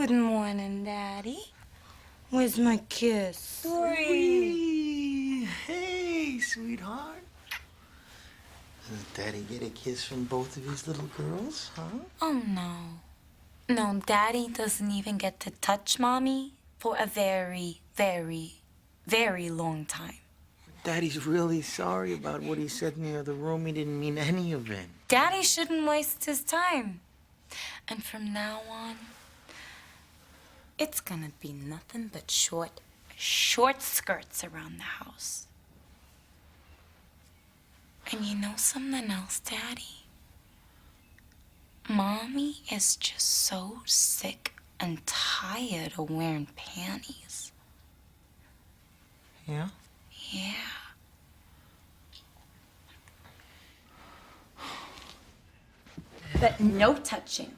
Good morning, Daddy. Where's my kiss? Wee. Hey, sweetheart. Does Daddy get a kiss from both of his little girls, huh? Oh, no. No, Daddy doesn't even get to touch Mommy for a very, very, very long time. Daddy's really sorry about what he said in the other room. He didn't mean any of it. Daddy shouldn't waste his time. And from now on, it's gonna be nothing but short skirts around the house. And you know something else, Daddy? Mommy is just so sick and tired of wearing panties. Yeah? Yeah. But no touching.